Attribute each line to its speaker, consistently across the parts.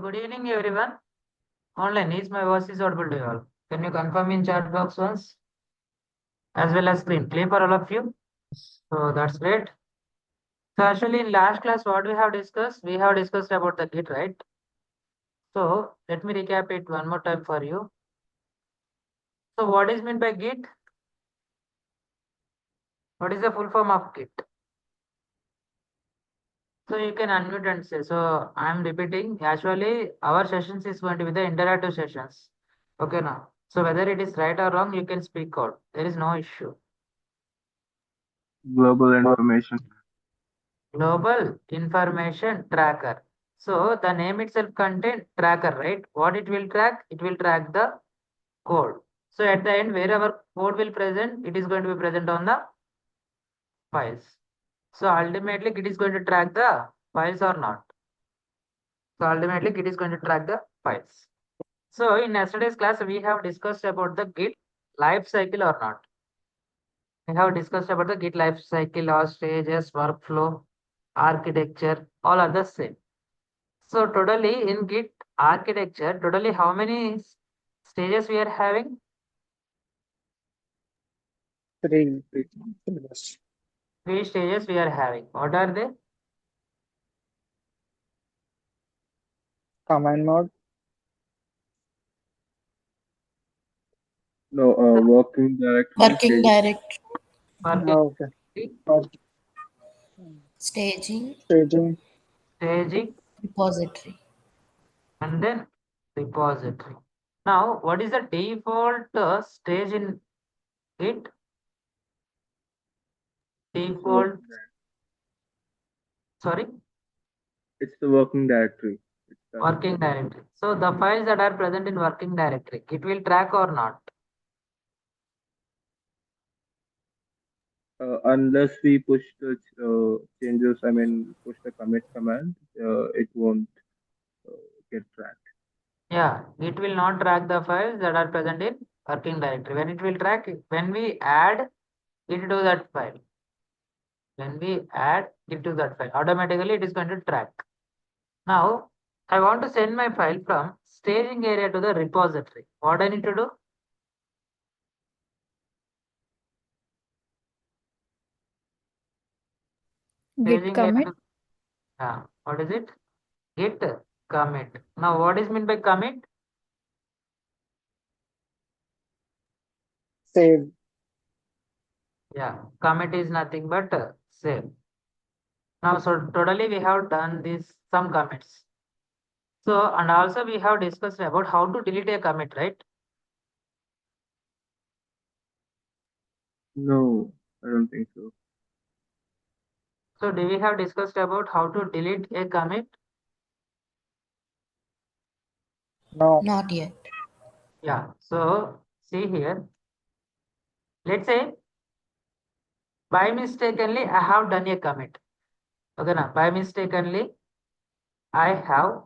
Speaker 1: good evening, everyone. Online, is my voice is audible to you all? Can you confirm in chat box once? As well as screen. Clear for all of you? So that's great. So actually in last class, what we have discussed? We have discussed about the Git, right? So let me recap it one more time for you. So what is meant by Git? What is the full form of Git? So you can unmute and say. So I'm repeating. Actually, our sessions is going to be the interactive sessions. Okay now. So whether it is right or wrong, you can speak out. There is no issue.
Speaker 2: Global information.
Speaker 1: Global information tracker. So the name itself contains tracker, right? What it will track? It will track the code. So at the end, wherever code will present, it is going to be present on the files. So ultimately, it is going to track the files or not. So ultimately, it is going to track the files. So in yesterday's class, we have discussed about the Git lifecycle or not. We have discussed about the Git lifecycle, all stages, workflow, architecture, all are the same. So totally in Git architecture, totally how many stages we are having?
Speaker 3: Three.
Speaker 1: Three stages we are having. What are they?
Speaker 3: Command mode,
Speaker 2: No, working directory.
Speaker 4: Working directory,
Speaker 1: Working,
Speaker 3: okay. Okay.
Speaker 4: staging,
Speaker 3: Staging,
Speaker 1: staging,
Speaker 4: repository.
Speaker 1: and then repository. Now, what is the default stage in Git? Default, sorry,
Speaker 2: It's the working directory.
Speaker 1: working directory. So the files that are present in working directory, it will track or not?
Speaker 2: Unless we push the changes, push the commit command, it won't get tracked.
Speaker 1: Yeah, it will not track the files that are present in working directory. When it will track, when we add it to that file. When we add it to that file, automatically it is going to track. Now, I want to send my file from staging area to the repository. What I need to do?
Speaker 5: Git
Speaker 1: Staging
Speaker 5: commit.
Speaker 1: area. Yeah. What is it? Git commit. Now, what is meant by commit?
Speaker 3: save.
Speaker 1: Yeah. Commit is nothing but save. Now, so totally we have done this some commits. So, and also we have discussed about how to delete a commit, right?
Speaker 2: No, I don't think so.
Speaker 1: So, do we have discussed about how to delete a commit?
Speaker 3: No.
Speaker 4: Not yet.
Speaker 1: Yeah. So, see here. Let's say by mistakenly I have done a commit. Okay, now by mistakenly I have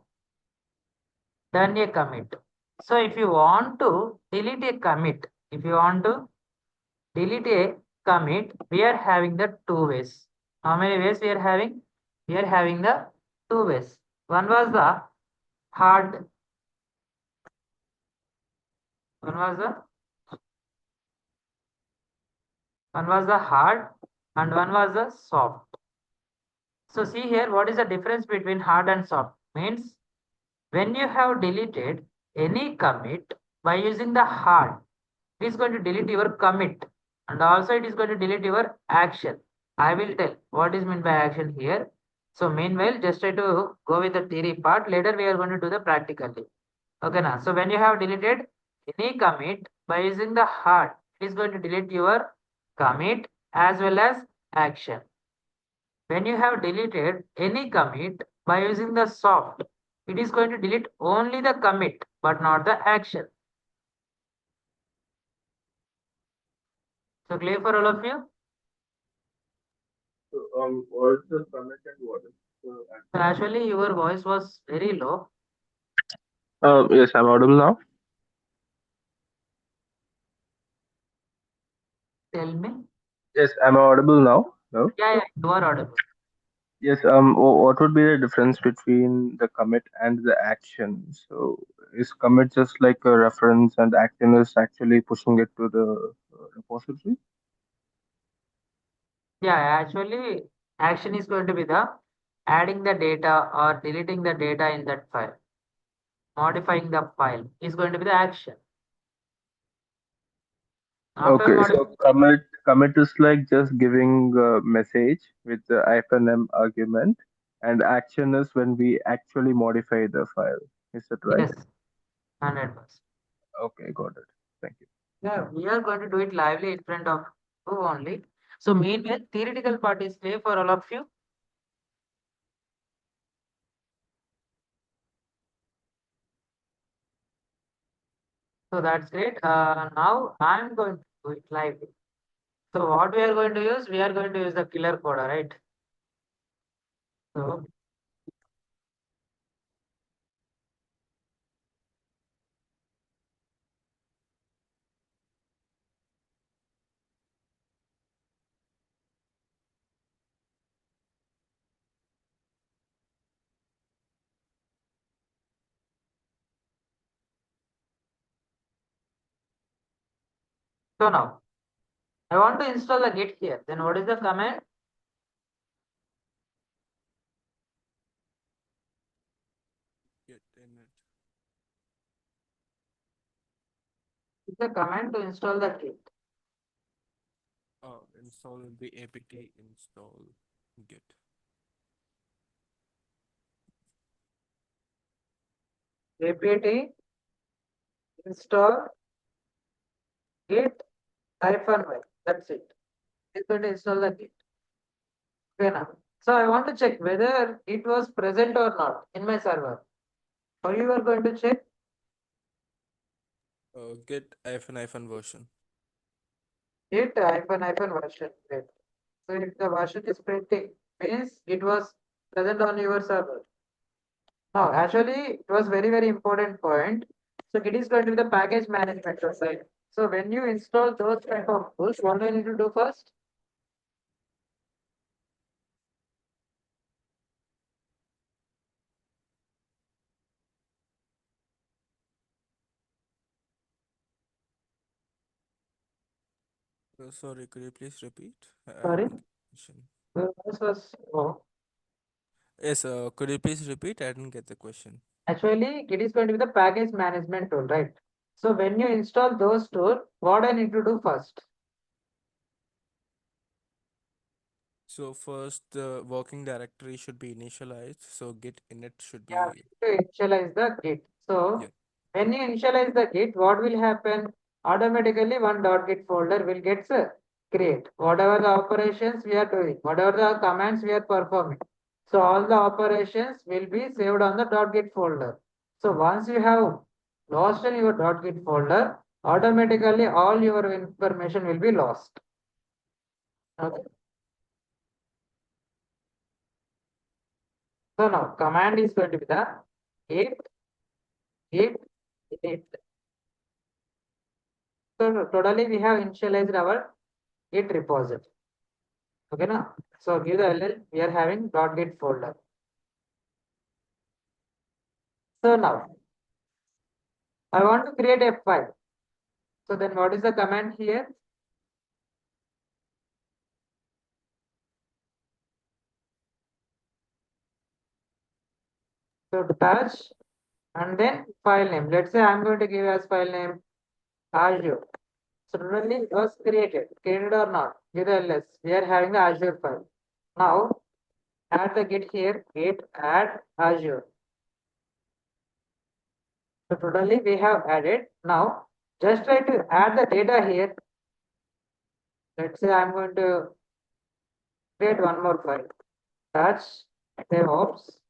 Speaker 1: done a commit. So if you want to delete a commit, if you want to delete a commit, we are having the two ways. How many ways we are having? We are having the two ways. One was the hard. One was the hard, and one was the soft. So see here, what is the difference between hard and soft? Means when you have deleted any commit by using the hard, it is going to delete your commit and also it is going to delete your action. I will tell what is meant by action here. So meanwhile, just try to go with the theory part. Later we are going to do the practically. Okay now. So when you have deleted any commit by using the hard, it is going to delete your commit as well as action. When you have deleted any commit by using the soft, it is going to delete only the commit but not the action. So clear for all of you?
Speaker 2: So, what is the commit and what is the
Speaker 1: So actually your voice was very low.
Speaker 2: Yes, I'm audible now.
Speaker 1: Tell me.
Speaker 2: Yes, I'm audible now. No.
Speaker 1: Yeah, you are audible.
Speaker 2: Yes. What would be the difference between the commit and the action? So is commit just like a reference, and action is actually pushing it to the repository?
Speaker 1: Yeah, actually, action is going to be the adding the data or deleting the data in that file, modifying the file is going to be the action. After
Speaker 2: Okay. So
Speaker 1: modifying,
Speaker 2: commit is like just giving a message with the -m argument, and action is when we actually modify the file. Is that right?
Speaker 1: yes, 100%.
Speaker 2: Okay, got it. Thank you.
Speaker 1: Yeah, we are going to do it lively in front of you only. So meanwhile, theoretical part is clear for all of you. So that's great. Now I'm going to do it lively. So what we are going to use? We are going to use the killer coder, right? So now I want to install the Git here. Then what is the command?
Speaker 5: Git init.
Speaker 1: It's a command to install the Git.
Speaker 5: Install will be apt install git.
Speaker 1: apt install git -y. That's it. It's going to install the Git. Okay now. So I want to check whether it was present or not in my server. How you are going to check?
Speaker 5: Git -hyphen version.
Speaker 1: Git -version. Great. So if the version is printing, means it was present on your server. Now, actually, it was very important point. So Git is going to be the package management side. So when you install those type of tools, what do you need to do first?
Speaker 5: Sorry, could you please repeat? I
Speaker 1: Sorry,
Speaker 5: didn't get the question.
Speaker 1: this was
Speaker 5: Yes, could you please repeat? I didn't get the question.
Speaker 1: actually Git is going to be the package management tool, right? So when you install those tools, what I need to do first?
Speaker 5: So first, the working directory should be initialized. So git init should
Speaker 1: Yeah,
Speaker 5: be,
Speaker 1: to initialize the Git. So
Speaker 5: yeah.
Speaker 1: when you initialize the Git, what will happen? Automatically one .git folder will get create. Whatever the operations we are doing, whatever the commands we are performing. So all the operations will be saved on the .git folder. So once you have lost in your .git folder, automatically all your information will be lost. Okay. So now command is going to be the git init. So totally we have initialized our Git repository. Okay, now. So give the LL, we are having .git folder. So now I want to create a file. So then what is the command here? So touch and then file name. Let's say I'm going to give as file name Azure. So totally it was created or not? Give the ls. We are having the Azure file. Now add the git here, git add Azure. So totally we have added. Now just try to add the data here. Let's say I'm going to create one more file. Touch DevOps,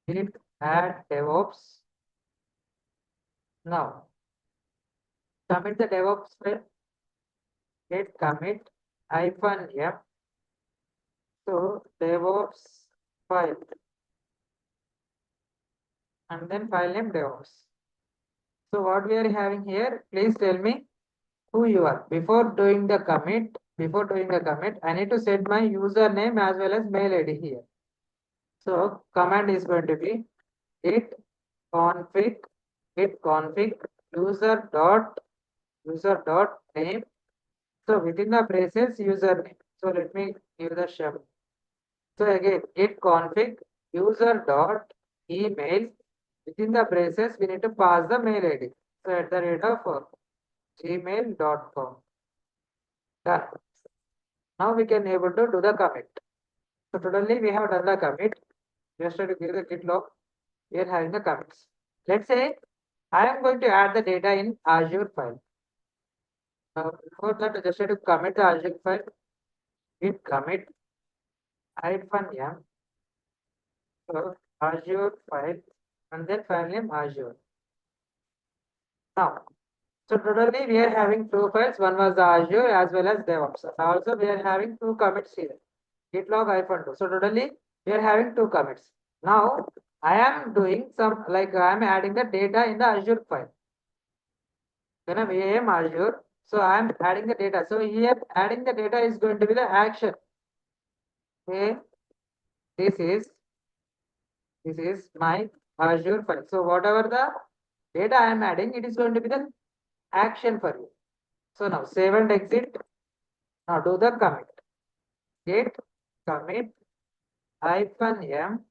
Speaker 1: git add DevOps. Now commit the DevOps file, git commit -m. So DevOps file and then file name DevOps. So what we are having here, please tell me who you are. Before doing the commit, before doing the commit, I need to set my username as well as mail ID here. So command is going to be git config user dot name. So within the braces username. So let me give the shell. So again git config user dot email. Within the braces we need to pass the mail ID. So at the rate of gmail.com. Done. Now we can able to do the commit. So totally we have done the commit. Just to give the git log, we are having the commits. Let's say I am going to add the data in Azure file. Before that, just to commit the Azure file, git commit -m. So Azure file and then file name Azure. Now, so totally we are having two files. One was the Azure as well as DevOps. Also we are having two commits here. Git log -2. So totally we are having two commits. Now I am doing some like I am adding the data in the Azure file. Then I am Azure. So I am adding the data. So here adding the data is going to be the action. Okay, this is my Azure file. So whatever the data I am adding, it is going to be the action for you. So now save and exit. Now do the commit. Git commit -m.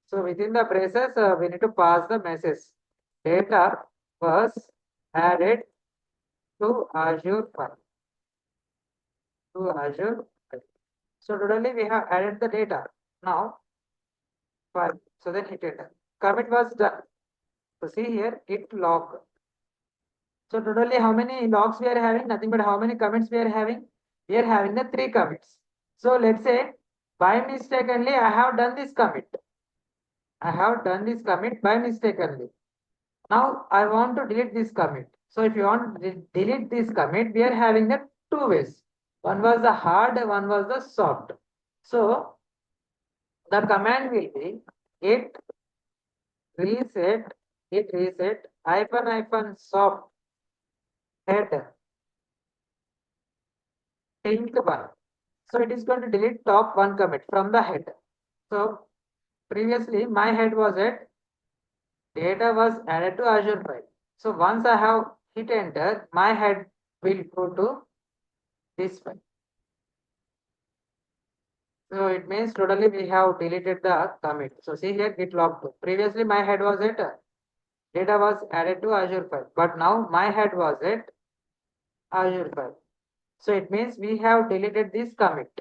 Speaker 1: So within the braces, we need to pass the message. Data was added to Azure file. To Azure file. So totally we have added the data. Now, file. So then hit enter. Commit was done. So see here, git log. So totally how many logs we are having? Nothing but how many commits we are having? We are having the 3 commits. So let's say by mistake only I have done this commit. I have done this commit by mistake only. Now I want to delete this commit. So if you want to delete this commit, we are having the two ways. One was the hard, one was the soft. So the command will be git reset -soft head ink 1. So it is going to delete top 1 commit from the head. So previously my head was at data was added to Azure file. So once I have hit enter, my head will go to this file. So it means totally we have deleted the commit. So see here git log 2. Previously my head was at data was added to Azure file, but now my head was at Azure file. So it means we have deleted this commit.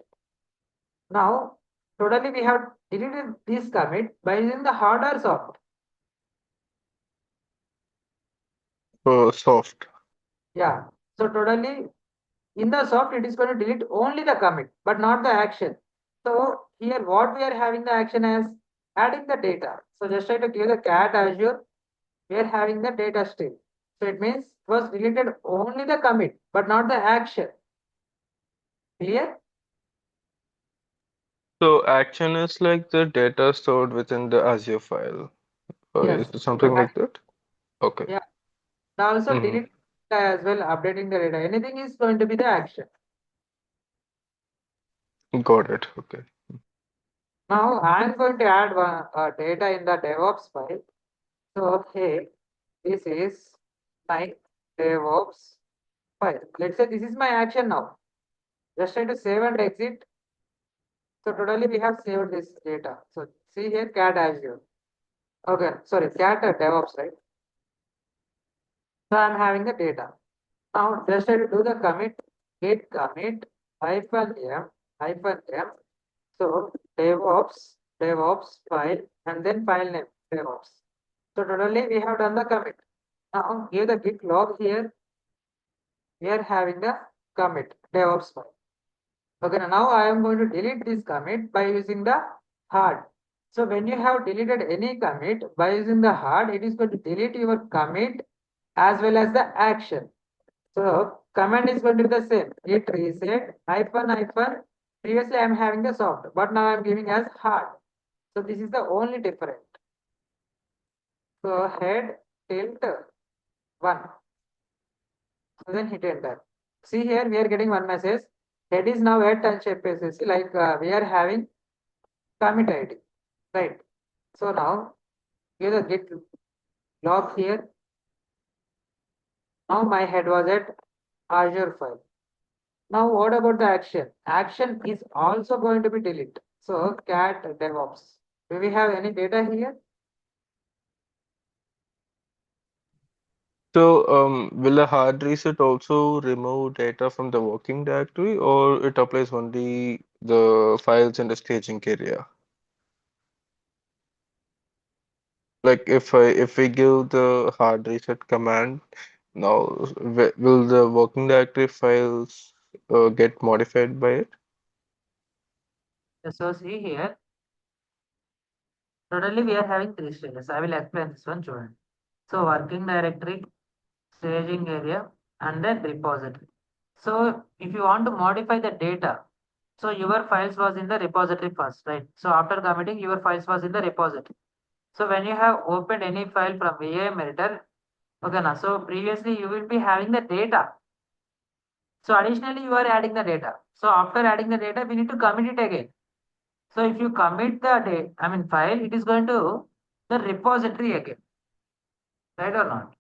Speaker 1: Now totally we have deleted this commit by using the hard or soft.
Speaker 2: Soft.
Speaker 1: Yeah. So totally in the soft it is going to delete only the commit but not the action. So here what we are having the action as adding the data. So just try to give the cat Azure, we are having the data still. So it means it was deleted only the commit but not the action. Clear?
Speaker 2: So action is like the data stored within the Azure file.
Speaker 1: Yes.
Speaker 2: Is it something like that? Okay.
Speaker 1: Yeah. And also
Speaker 2: Hmm.
Speaker 1: delete data as well, updating the data. Anything is going to be the action.
Speaker 2: Got it. Okay.
Speaker 1: Now I am going to add one data in the DevOps file. So hey, this is my DevOps file. Let's say this is my action now. Just try to save and exit. So totally we have saved this data. So see here cat Azure. Okay, sorry, cat DevOps, right? So I'm having the data. Now just try to do the commit, git commit -m. So DevOps file and then file name DevOps. So totally we have done the commit. Now give the git log here. We are having the commit DevOps file. Okay, now I am going to delete this commit by using the hard. So when you have deleted any commit by using the hard, it is going to delete your commit as well as the action. So command is going to be the same. Git reset -. Previously I am having the soft, but now I am giving as hard. So this is the only difference. So head tilt 1. So then hit enter. See here we are getting one message. head is now at and చెప్పేసేసి like we are having commit ID, right? So now give the git log here. Now my head was at Azure file. Now what about the action? Action is also going to be delete. So cat DevOps. Do we have any data here?
Speaker 2: So, will a hard reset also remove data from the working directory, or it applies only the files in the staging area? Like if we give the hard reset command, now will the working directory files get modified by it?
Speaker 1: So see here, totally we are having three stages. I will explain this one, children. So working directory, staging area, and then repository. So if you want to modify the data, so your files was in the repository first, right? So after committing, your files was in the repository. So when you have opened any file from VIM editor, okay, now so previously you will be having the data. So additionally, you are adding the data. So after adding the data, we need to commit it again. So if you commit the file, it is going to the repository again, right or not?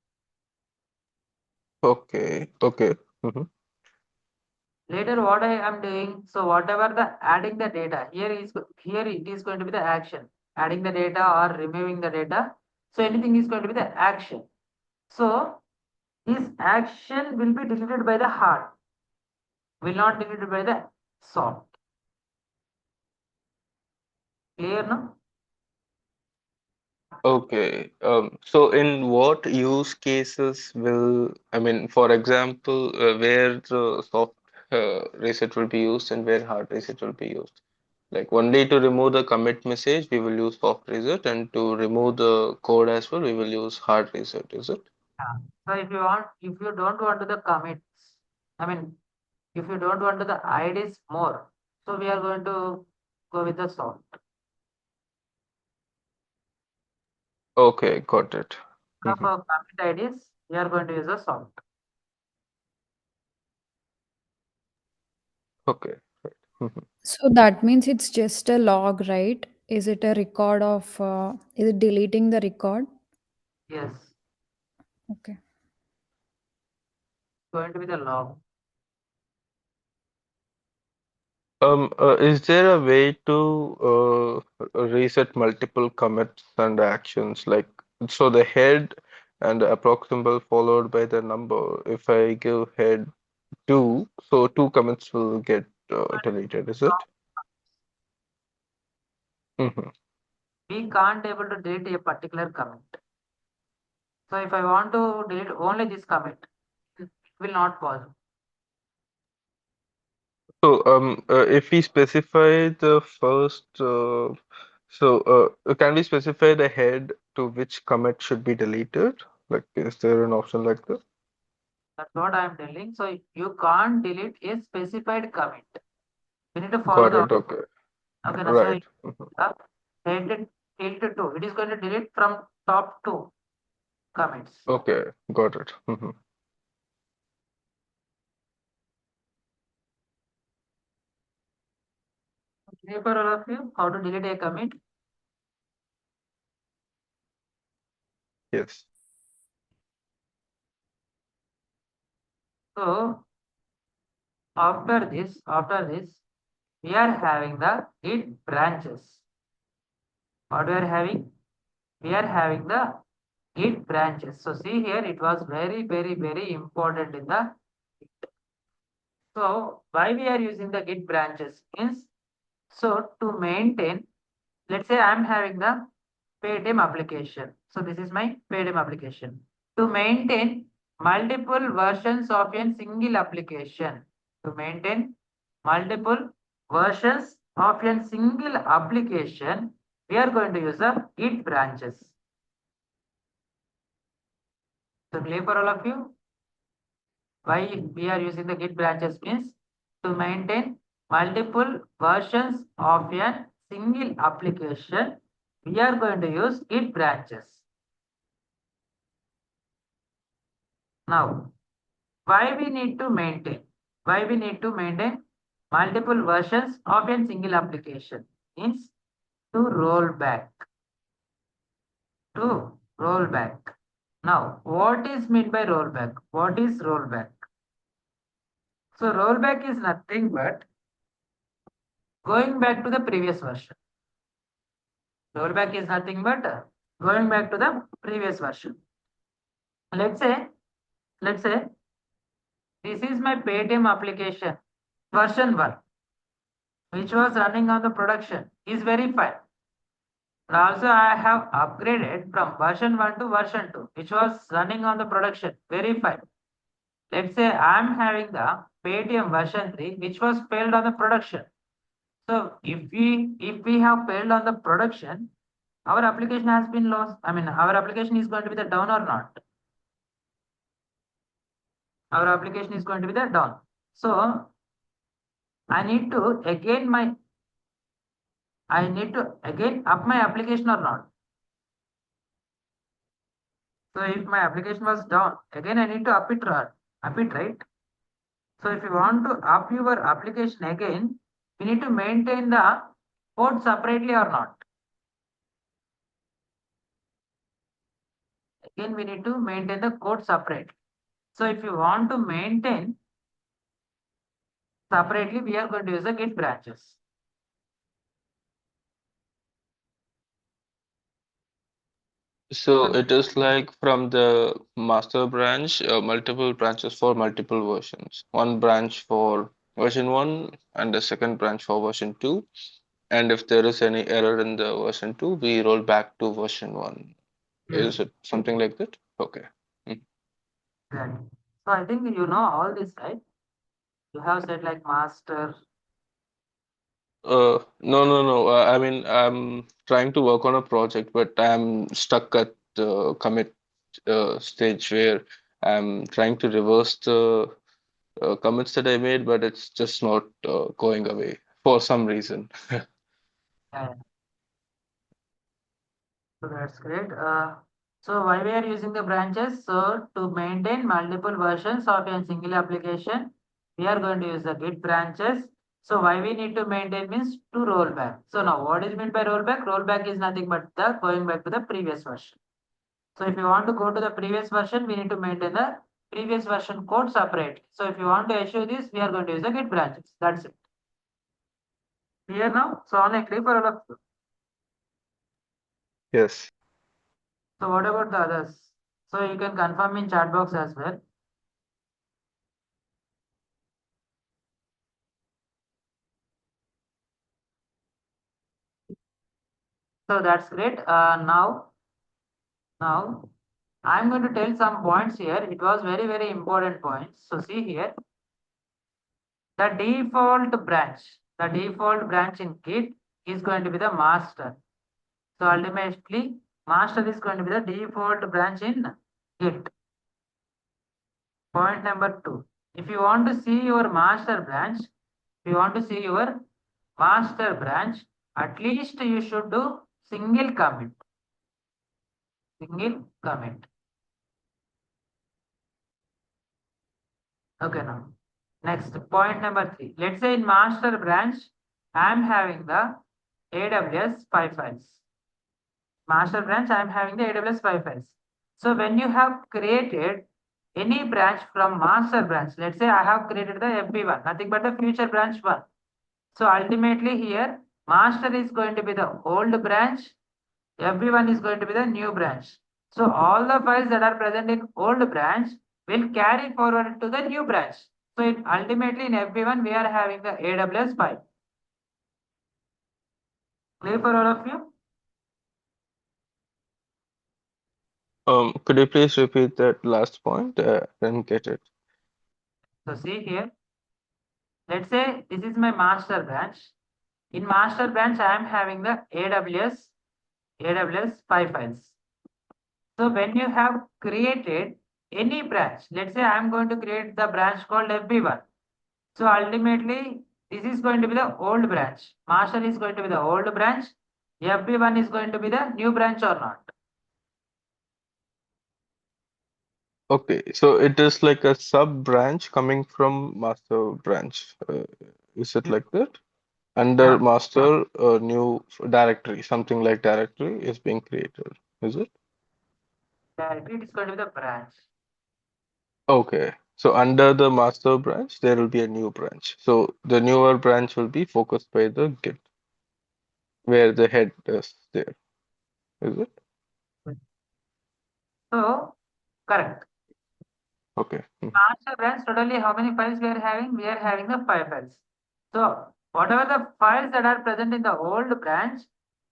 Speaker 2: Okay, okay. Mhm.
Speaker 1: Later, what I am doing, so whatever the adding the data here it is going to be the action, adding the data or removing the data. So anything is going to be the action. So this action will be deleted by the hard, will not deleted by the soft. Clear now?
Speaker 2: Okay. So in what use cases will, I mean, for example, where the soft reset will be used and where hard reset will be used? Like only to remove the commit message, we will use soft reset, and to remove the code as well, we will use hard reset, is it?
Speaker 1: Yeah. So if you don't want to the commits, I mean, if you don't want to the IDs more, so we are going to go with the soft.
Speaker 2: Okay, got it.
Speaker 1: So
Speaker 2: Mhm.
Speaker 1: for commit IDs, we are going to use the soft.
Speaker 2: Okay, right. Mhm.
Speaker 4: So that means it's just a log, right? Is it a record of, is it deleting the record?
Speaker 1: Yes,
Speaker 4: Okay.
Speaker 1: going to be the log.
Speaker 2: Is there a way to reset multiple commits and actions? Like, so the head and the approx symbol followed by the number. If I give head 2, so 2 commits will get deleted, is it? Mm-hmm.
Speaker 1: We can't able to delete a particular commit. So if I want to delete only this commit, it will not possible.
Speaker 2: So, if we specify the first, can we specify the head to which commit should be deleted? Like, is there an option like that?
Speaker 1: That's what I am telling. So you can't delete a specified commit. We need to follow
Speaker 2: Got
Speaker 1: the.
Speaker 2: it. Okay.
Speaker 1: Okay, now so
Speaker 2: Right. Mhm.
Speaker 1: headed tilt to it is going to delete from top two commits.
Speaker 2: Okay. Got it. Mhm.
Speaker 1: Clear for all of you how to delete a commit?
Speaker 2: Yes.
Speaker 1: So after this, we are having the Git branches. What we are having? We are having the Git branches. So see here, it was very important in the. So why we are using the Git branches is so to maintain. Let's say I am having the Paytm application. So this is my Paytm application. To maintain multiple versions of a single application. To maintain multiple versions of a single application, we are going to use the Git branches. So clear for all of you? Why we are using the Git branches means to maintain multiple versions of a single application, we are going to use Git branches. Now, why we need to maintain? Why we need to maintain multiple versions of a single application. Means to roll back. To roll back. Now, what is meant by rollback? What is rollback? So rollback is nothing but going back to the previous version. Rollback is nothing but going back to the previous version. Let's say this is my Paytm application version 1, which was running on the production, is verified. And also I have upgraded from version 1 to version 2, which was running on the production, verified. Let's say I am having the Paytm version 3, which was failed on the production. So if we have failed on the production, our application has been lost. I mean, our application is going to be the down or not? Our application is going to be the down. So I need to again up my application or not. So if my application was down, again I need to up it, right? So if you want to up your application again, we need to maintain the code separately or not. Again, we need to maintain the code separate. So if you want to maintain separately, we are going to use the Git branches.
Speaker 2: So it is like from the master branch, multiple branches for multiple versions. One branch for version 1 and the second branch for version 2. And if there is any error in the version 2, we roll back to version 1. Is it something like that? Okay.
Speaker 1: Exactly. So I think you know all this, right? You have said like master.
Speaker 2: No. I mean, I'm trying to work on a project, but I'm stuck at the commit stage where I'm trying to reverse the commits that I made, but it's just not going away for some reason.
Speaker 1: Yeah. So that's great. So why we are using the branches? So to maintain multiple versions of a single application, we are going to use the Git branches. So why we need to maintain means to roll back. So now what is meant by rollback? Rollback is nothing but the going back to the previous version. So if you want to go to the previous version, we need to maintain the previous version code separate. So if you want to issue this, we are going to use the Git branches. That's it. Clear now? So only clear for all of you.
Speaker 2: Yes.
Speaker 1: So what about the others? So you can confirm in chat box as well. So that's great. Now I'm going to tell some points here. It was very important points. So see here, the default branch in Git is going to be the master. So ultimately, master is going to be the default branch in Git. Point number 2. If you want to see your master branch, at least you should do single commit. Okay, now next point number 3. Let's say in master branch, I am having the AWS 5 files. Master branch, I am having the AWS 5 files. So when you have created any branch from master branch, let's say I have created the FB1, nothing but the future branch 1. So ultimately here, master is going to be the old branch, FB1 is going to be the new branch. So all the files that are present in old branch will carry forward to the new branch. So ultimately in FB1 we are having the AWS file. Clear for all of you?
Speaker 2: Could you please repeat that last point? Didn't get it.
Speaker 1: So see here, let's say this is my master branch. In master branch, I am having the AWS 5 files. So when you have created any branch, let's say I am going to create the branch called FB1. So ultimately, this is going to be the old branch. Master is going to be the old branch. FB1 is going to be the new branch or not?
Speaker 2: Okay, so it is like a sub branch coming from master branch. Is it like that? Under
Speaker 1: Yeah.
Speaker 2: master, a new directory, something like directory is being created. Is it?
Speaker 1: Directly it is going to be the branch.
Speaker 2: Okay. So under the master branch, there will be a new branch. So the newer branch will be focused by the Git, where the head is there. Is it?
Speaker 1: So correct.
Speaker 2: Okay.
Speaker 1: Master branch totally how many files we are having? We are having the 5 files. So whatever the files that are present in the old branch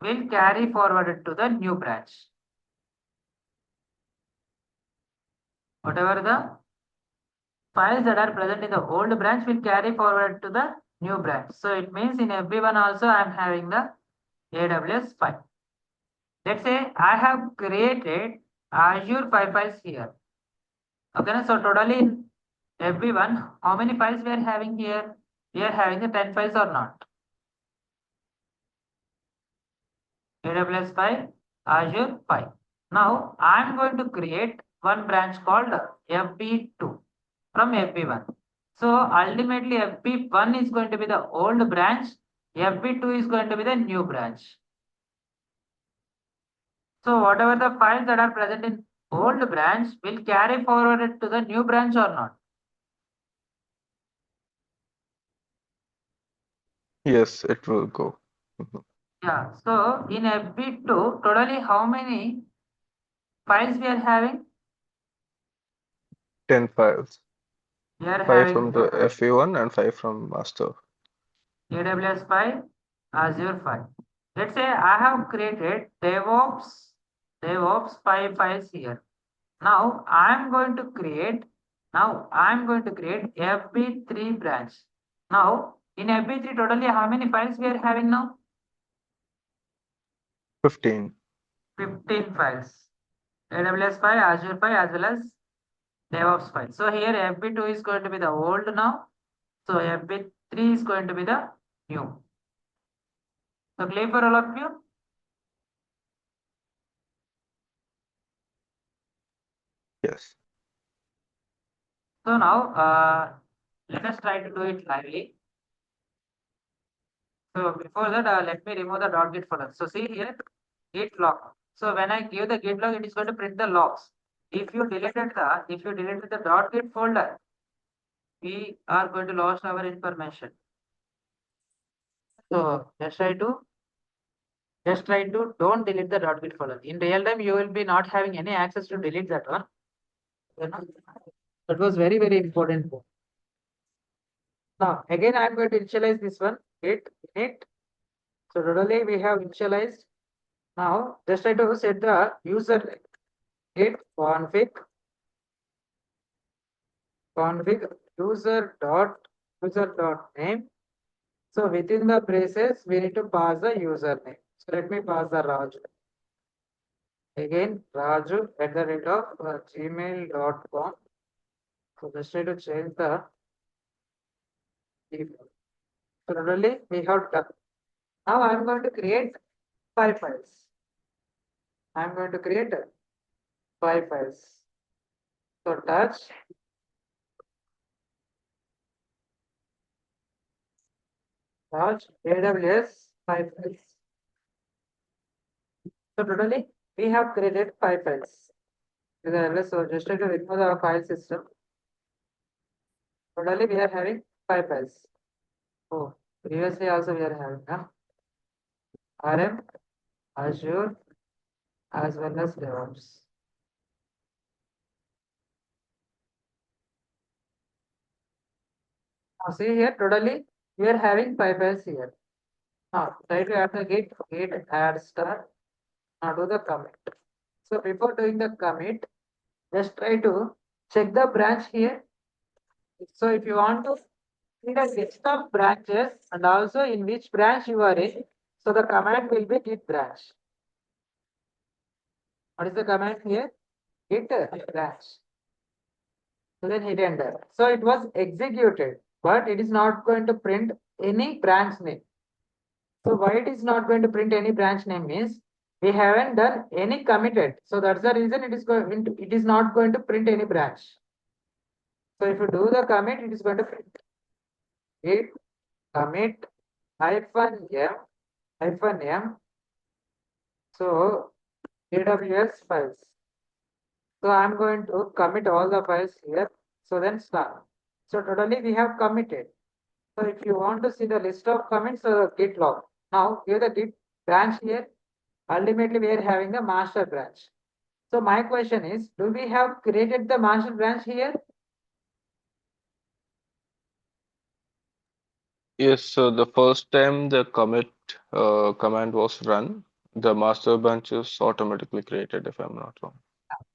Speaker 1: will carry forwarded to the new branch. Whatever the files that are present in the old branch will carry forward to the new branch. So it means in everyone also I am having the AWS file. Let's say I have created Azure 5 files here. Okay, so totally in everyone, how many files we are having here? We are having the 10 files or not? AWS file, Azure file. Now I am going to create one branch called FB2 from FB1. So ultimately FB1 is going to be the old branch, FB2 is going to be the new branch. So whatever the files that are present in old branch will carry forward to the new branch or not?
Speaker 2: Yes, it will go. Mhm.
Speaker 1: Yeah. So in FB2, totally how many files we are having?
Speaker 2: 10 files.
Speaker 1: We are
Speaker 2: 5
Speaker 1: having
Speaker 2: from the FA1 and 5 from master.
Speaker 1: AWS file, Azure file. Let's say I have created DevOps 5 files here. Now I'm going to create FB3 branch. Now in FB3 totally how many files we are having now?
Speaker 2: 15.
Speaker 1: 15 files. AWS file, Azure file as well as DevOps file. So here FB2 is going to be the old now. So FB3 is going to be the new. So clear for all of you?
Speaker 2: Yes.
Speaker 1: So now let us try to do it lively. So before that, let me remove the .git folder. So see here, git log. So when I give the git log, it is going to print the logs. If you deleted the .git folder, we are going to lose our information. So just try to don't delete the .git folder. In real time, you will be not having any access to delete that one. That was very, very important. Now, again, I am going to initialize this one, git init. So totally we have initialized. Now, just try to set the user git config user dot name. So within the braces, we need to pass the username. So let me pass the Raju. Again, Raju at the rate of gmail.com. So just try to change the default. So totally we have done. Now I am going to create 5 files. I am going to create 5 files. So touch AWS 5 files. So totally we have created 5 files. So just try to remove the file system. Totally we are having 5 files. Oh, previously also we are having RM, Azure as well as DevOps. Now see here totally we are having 5 files here. Now try to add the git add star. Now do the commit. So before doing the commit, just try to check the branch here. So if you want to see the list of branches and also in which branch you are in, so the command will be git branch. What is the command here? Git branch. So then hit enter. So it was executed, but it is not going to print any branch name. So why it is not going to print any branch name means we haven't done any committed. So that's the reason it is not going to print any branch. So if you do the commit, it is going to print git commit -m so AWS files. So I'm going to commit all the files here. So then start. So totally we have committed. So if you want to see the list of commits, git log. Now give the git branch here. Ultimately we are having the master branch. So my question is, do we have created the master branch here?
Speaker 2: Yes, so the first time the commit command was run, the master branch is automatically created, if I'm not wrong.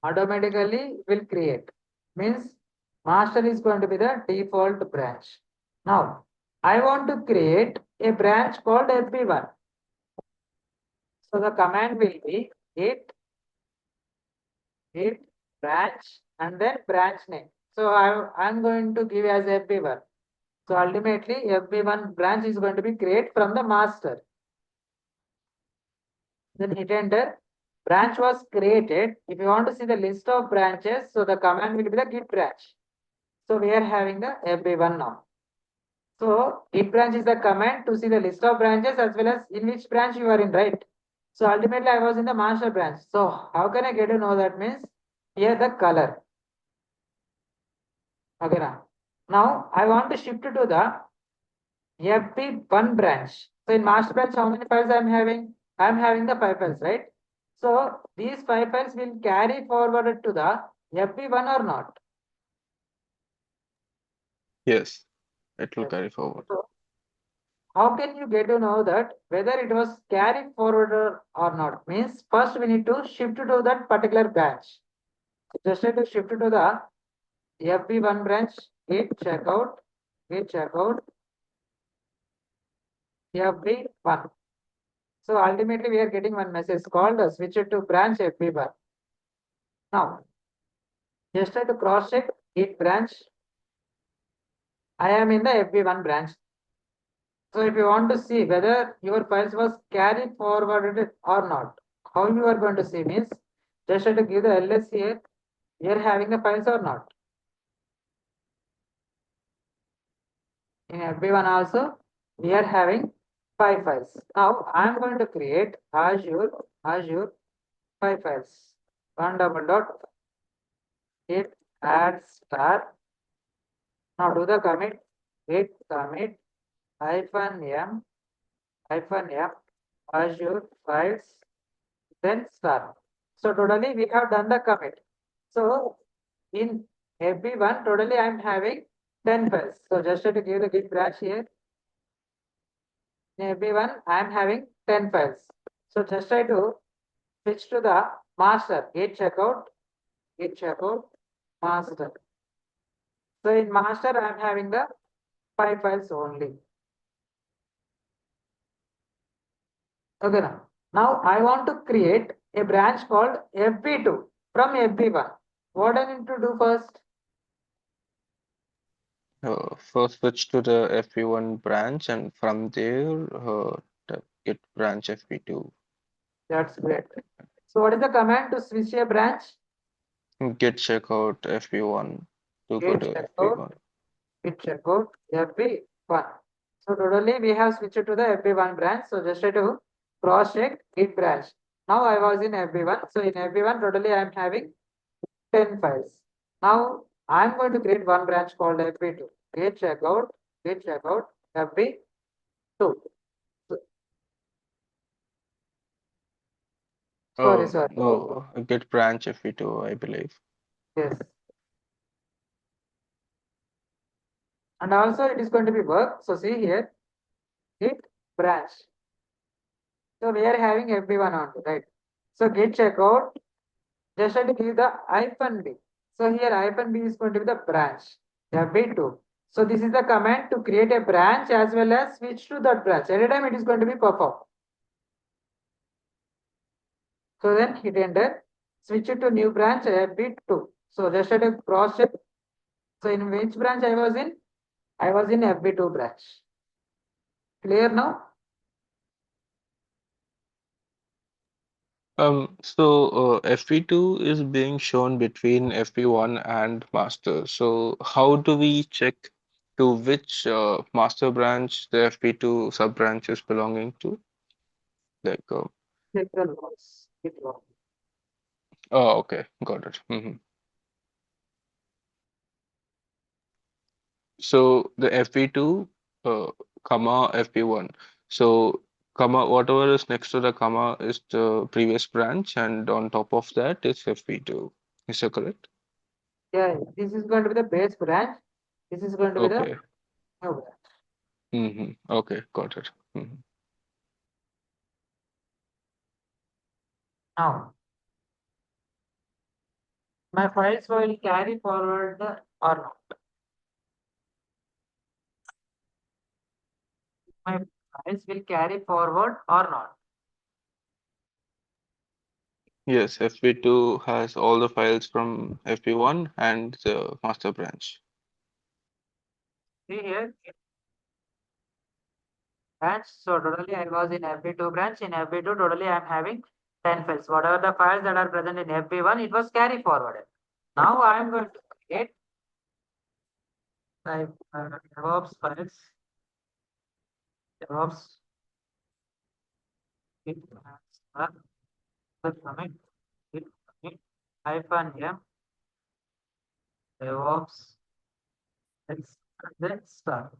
Speaker 1: Automatically will create. Means master is going to be the default branch. Now I want to create a branch called FB1. So the command will be git branch and then branch name. So I'm going to give as FB1. So ultimately FB1 branch is going to be created from the master. Then hit enter. Branch was created. If you want to see the list of branches, so the command will be the git branch. So we are having the FB1 now. So git branch is the command to see the list of branches as well as in which branch you are in, right? So ultimately I was in the master branch. So how can I get to know that? Means here the color. Okay now I want to shift to the FB1 branch. So in master branch, how many files I'm having? I'm having the 5 files, right? So these 5 files will carry forwarded to the FB1 or not?
Speaker 2: Yes, it will
Speaker 1: Yes.
Speaker 2: carry forward.
Speaker 1: So how can you get to know that whether it was carried forward or not? Means first we need to shift to that particular branch. Just need to shift to the FB1 branch, git checkout, FB1. So ultimately we are getting one message called switch it to branch FB1. Now just try to cross check git branch. I am in the FB1 branch. So if you want to see whether your files was carried forwarded or not, how you are going to see means just try to give the ls here. We are having the files or not. In FB1 also we are having 5 files. Now I am going to create Azure 5 files. One double dot git add star. Now do the commit git commit -m Azure files, then start. So totally we have done the commit. So in FB1 totally I am having 10 files. So just to give the git branch here. In FB1 I am having 10 files. So just try to switch to the master git checkout master. So in master I am having the 5 files only. Okay now I want to create a branch called FB2 from FB1. What I need to do first?
Speaker 2: First switch to the FP1 branch, and from there, git branch FP2.
Speaker 1: That's great. So what is the command to switch a branch?
Speaker 2: Git checkout FP1 to go
Speaker 1: Git
Speaker 2: to
Speaker 1: checkout,
Speaker 2: FP1.
Speaker 1: FB1. So totally we have switched to the FB1 branch. So just try to cross check git branch. Now I was in FB1. So in FB1 totally I am having 10 files. Now I am going to create one branch called FB2. Git checkout FB2. So, sorry.
Speaker 2: No, git branch FP2, I believe.
Speaker 1: Yes. And also it is going to be work. So see here, git branch. So we are having FB1 only, right? So git checkout, just have to give the -b. So here -b is going to be the branch, FB2. So this is the command to create a branch as well as switch to that branch. Anytime it is going to be performed. So then hit enter, switch it to new branch FB2. So just have to cross check. So in which branch I was in? I was in FB2 branch. Clear now?
Speaker 2: FP2 is being shown between FP1 and master. So how do we check to which master branch the FP2 sub branch is belonging to? Like,
Speaker 1: Central was GitLab.
Speaker 2: oh, okay, got it. So the FP2, comma FP1. So comma whatever is next to the comma is the previous branch, and on top of that is FP2. Is that correct?
Speaker 1: Yeah, this is going to be the base branch. This is going to be the
Speaker 2: Okay.
Speaker 1: new branch.
Speaker 2: Okay, got it.
Speaker 1: Now, my files will carry forward or not. My files will carry forward or not.
Speaker 2: Yes, FP2 has all the files from FP1 and the master branch.
Speaker 1: See here, branch. So totally I was in FB2 branch. In FB2, totally I am having 10 files. Whatever the files that are present in FB1, it was carry forwarded. Now I am going to create like DevOps files. DevOps. Git the commit. Git commit hyphen m DevOps. Let's start.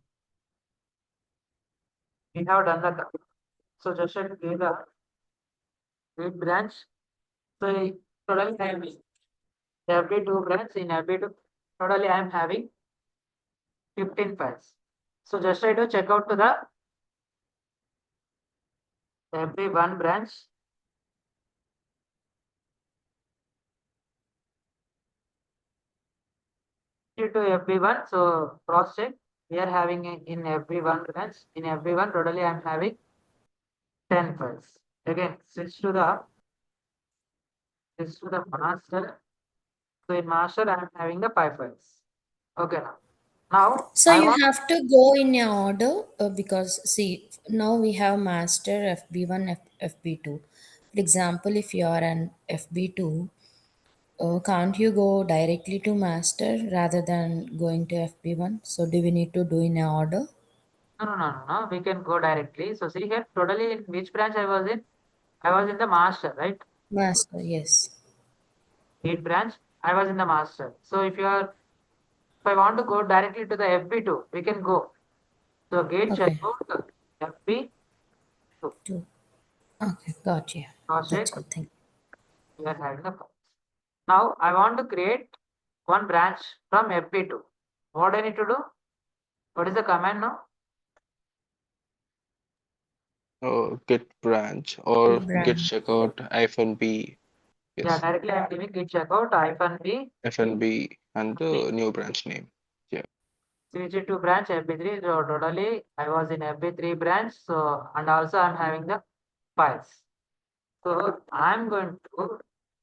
Speaker 1: We have done the commit. So just to give the git branch. So totally I am in FB2 branch. In FB2, totally I am having 15 files. So just try to check out to the FB1 branch. Due to FB1, so cross check. We are having in FB1 branch. In FB1, totally I am having 10 files. Again, switch to the master. So in master, I am having the 5 files. Okay now. Now
Speaker 6: So
Speaker 1: I
Speaker 6: you
Speaker 1: want
Speaker 6: have to go in a order because see now we have master FB1 FB2. For example, if you are an FB2, can't you go directly to master rather than going to FB1? So do we need to do in a order?
Speaker 1: no. We can go directly. So see here, totally in which branch I was in? I was in the master, right?
Speaker 6: Master, yes.
Speaker 1: Gate branch. I was in the master. So if I want to go directly to the FB2, we can go. So gate
Speaker 6: Okay.
Speaker 1: checkout FB2.
Speaker 6: Two. Okay, got you.
Speaker 1: Cross check.
Speaker 6: That's all. Thank you.
Speaker 1: We are having the files. Now I want to create one branch from FB2. What I need to do? What is the command now?
Speaker 2: Git branch or
Speaker 6: Git
Speaker 2: git
Speaker 6: branch.
Speaker 2: checkout -b.
Speaker 1: Yeah,
Speaker 2: Yes,
Speaker 1: directly I am giving git checkout -b.
Speaker 2: FNB and the new branch name. Yeah.
Speaker 1: Switch it to branch FB3. So totally I was in FB3 branch. So and also I'm having the files. So I'm going to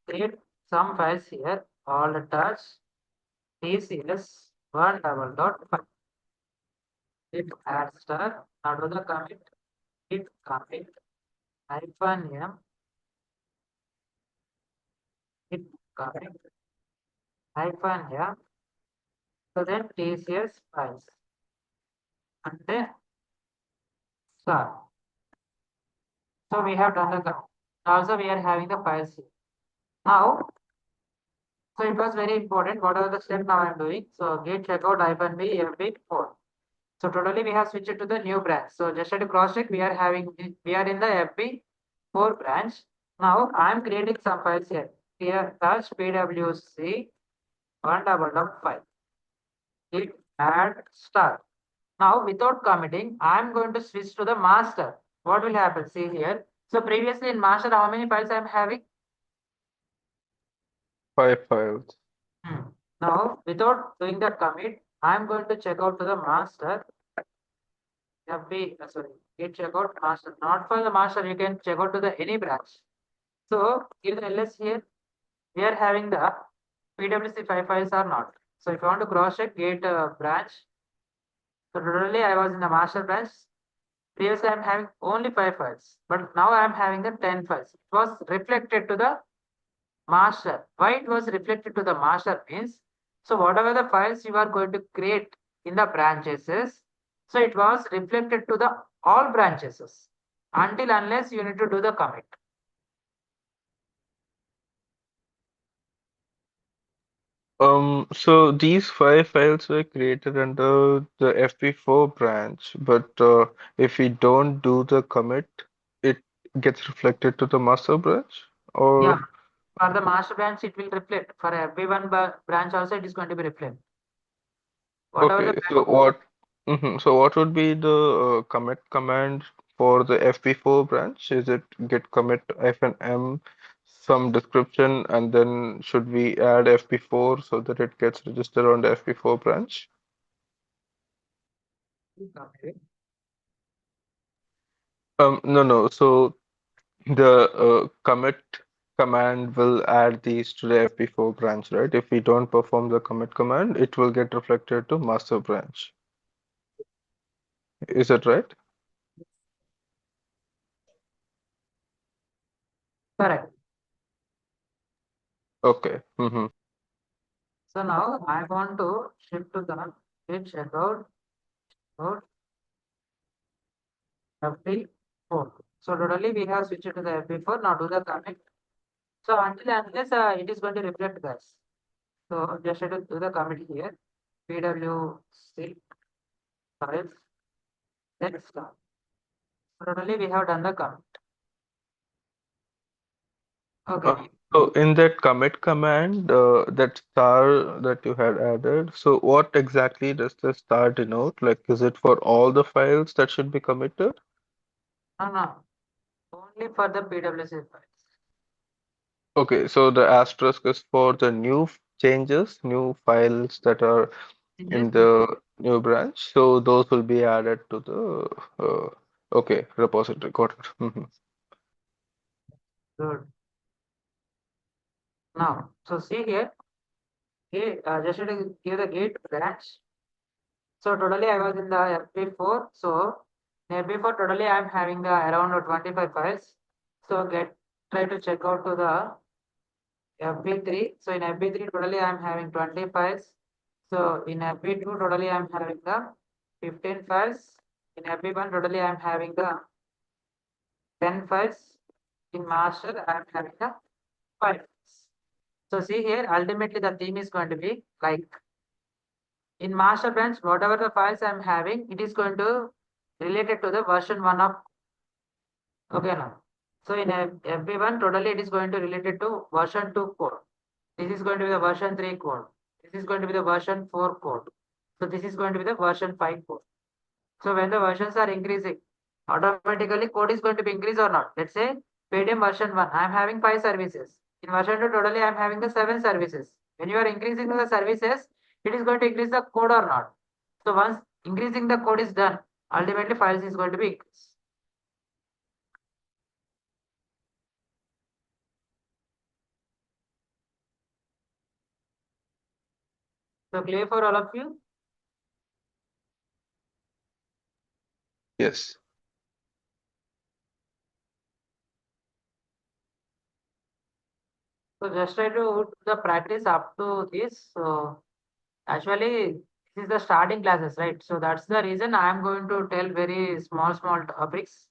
Speaker 1: create some files here. All the touch TCS one double dot file. Git add star. Now do the commit. Git commit hyphen m. Git commit hyphen m. So then TCS files. And then star. So we have done the commit. Also we are having the files here. Now, so it was very important. What are the steps now I am doing? So git checkout -b FB4. So totally we have switched to the new branch. So just to cross check, we are in the FB4 branch. Now I am creating some files here. Here touch PWC one double dot file. Git add star. Now without committing, I am going to switch to the master. What will happen? See here. So previously in master, how many files I am having?
Speaker 2: 5 files.
Speaker 1: Now, without doing the commit, I'm going to check out to the master. Git checkout master. Not for the master, you can check out to the any branch. So, give the ls here. We are having the PWC 5 files or not. So, if you want to cross check git branch, so totally I was in the master branch. Previously, I'm having only 5 files, but now I'm having the 10 files. It was reflected to the master. Why it was reflected to the master means, so whatever the files you are going to create in the branches, so it was reflected to the all branches until unless you need to do the commit.
Speaker 2: So these 5 files were created under the FP4 branch, but if we don't do the commit, it gets reflected to the master branch,
Speaker 1: Yeah,
Speaker 2: or
Speaker 1: for the master branch, it will reflect. For every branch also, it is going to be reflect. Whatever the
Speaker 2: okay. So what would be the commit command for the FP4 branch? Is it git commit -m some description, and then should we add FP4 so that it gets registered on the FP4 branch? No, no. So the commit command will add these to the FP4 branch, right? If we don't perform the commit command, it will get reflected to master branch. Is that right?
Speaker 1: correct.
Speaker 2: Okay. Mm-hmm.
Speaker 1: So now I want to shift to the git checkout about FP4. So totally we have switched to the FP4. Now do the commit. So until unless it is going to reflect, guys. So just have to do the commit here. PW6 files. Let's start. So totally we have done the commit. Okay.
Speaker 2: So in that commit command, that star that you had added, so what exactly does the star denote? Like, is it for all the files that should be committed?
Speaker 1: No. Only for the PWC files.
Speaker 2: Okay, so the asterisk is for the new changes, new files that are in the new branch. So those will be added to the okay repository. Got it. Mhm.
Speaker 1: Good. Now, so see here, just to give the gate branch. So totally I was in the FP4. So in FP4 totally I'm having the around 25 files. So try to check out to the FP3. So in FP3 totally I'm having 20 files. So in FP2 totally I'm having the 15 files. In FP1 totally I'm having the 10 files. In master I'm having the 5 files. So see here, ultimately the theme is going to be like in master branch, whatever the files I'm having, it is going to related to the version 1 of okay now. So in everyone, totally it is going to related to version 2 code. This is going to be the version 3 code. This is going to be the version 4 code. So this is going to be the version 5 code. So when the versions are increasing, automatically code is going to be increased or not. Let's say Paytm version 1, I am having 5 services. In version 2, totally I am having the 7 services. When you are increasing the services, it is going to increase the code or not. So once increasing the code is done, ultimately files is going to be increased. So clear for all of you?
Speaker 2: Yes.
Speaker 1: So just try to do the practice up to this. So actually, this is the starting classes, right? So that's the reason I am going to tell very small topics.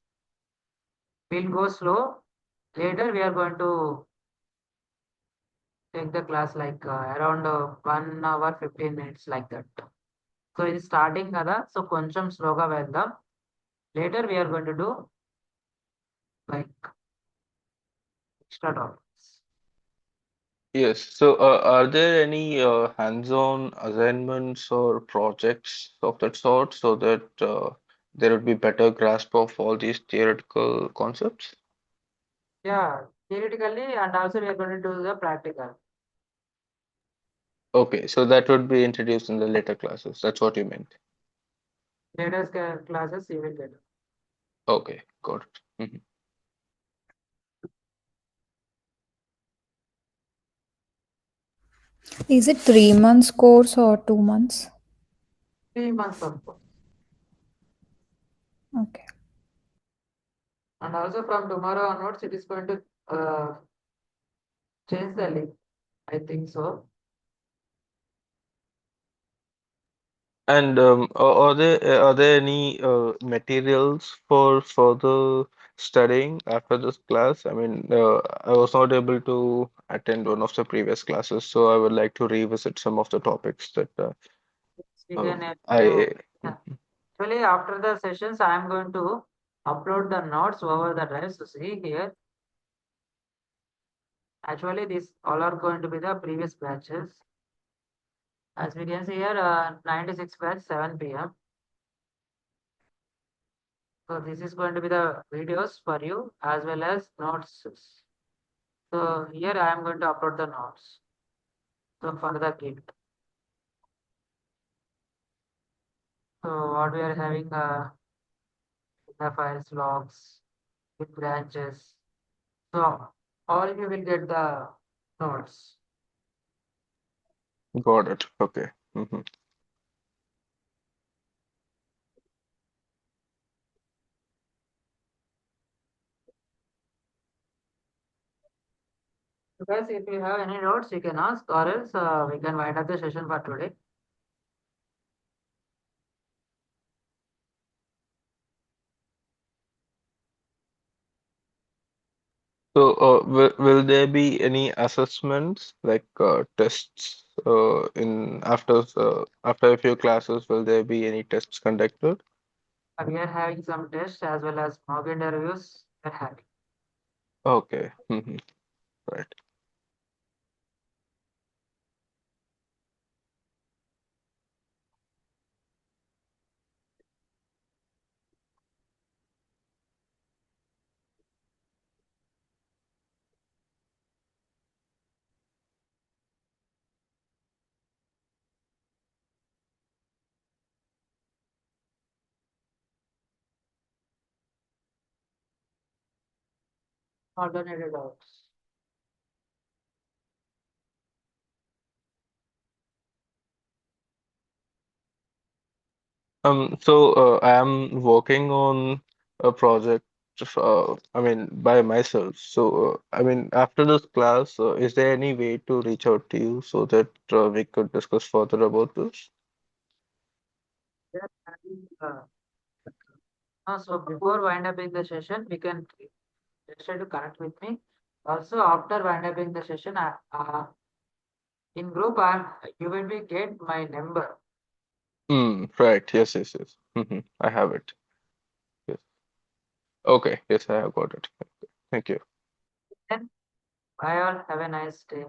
Speaker 1: We'll go slow. Later, we are going to take the class like around 1 hour 15 minutes like that. So ఇది starting కదా so కొంచెం స్లోగా వెళ్దాం later we are going to do like extra topics.
Speaker 2: Yes. So are there any hands-on assignments or projects of that sort so that there would be better grasp of all these theoretical concepts?
Speaker 1: Yeah, theoretically and also we are going to do the practical.
Speaker 2: Okay, so that would be introduced in the later classes. That's what you meant.
Speaker 1: Later classes you will get.
Speaker 2: Okay, got it. Mhm.
Speaker 4: Is it 3 months course or 2 months?
Speaker 1: 3 months of course.
Speaker 4: Okay.
Speaker 1: And also from tomorrow onwards it is going to change the link. I think so.
Speaker 2: And are there any materials for further studying after this class? I mean, I was not able to attend one of the previous classes, so I would like to revisit some of the topics that
Speaker 1: We can able
Speaker 2: I.
Speaker 1: to, yeah. Actually, after the sessions, I am going to upload the notes over the drive. So see here. Actually, these all are going to be the previous batches. As we can see here, 96 batch 7 p.m. So this is going to be the videos for you as well as notes. So here I am going to upload the notes. So for the Git. So what we are having the files, logs, with branches. So all of you will get the notes.
Speaker 2: Got it. Okay. Hmm.
Speaker 1: So guys, if you have any notes, you can ask, or else we can wind up the session for today.
Speaker 2: So, will there be any assessments like tests in after a few classes? Will there be any tests conducted?
Speaker 1: We are having some tests as well as mock interviews. We are having.
Speaker 2: Okay. Hmm. Right.
Speaker 1: Alternative doubts.
Speaker 2: So I am working on a project, I mean, by myself. So, I mean, after this class, is there any way to reach out to you so that we could discuss further about this?
Speaker 1: We are having, so before wind up in the session, we can just try to connect with me. Also, after wind up in the session, in group, you will be get my number.
Speaker 2: Right. Yes, yes, yes. I have it. Yes. Okay. Yes, I have got it. Thank you.
Speaker 1: Then, bye all. Have a nice day.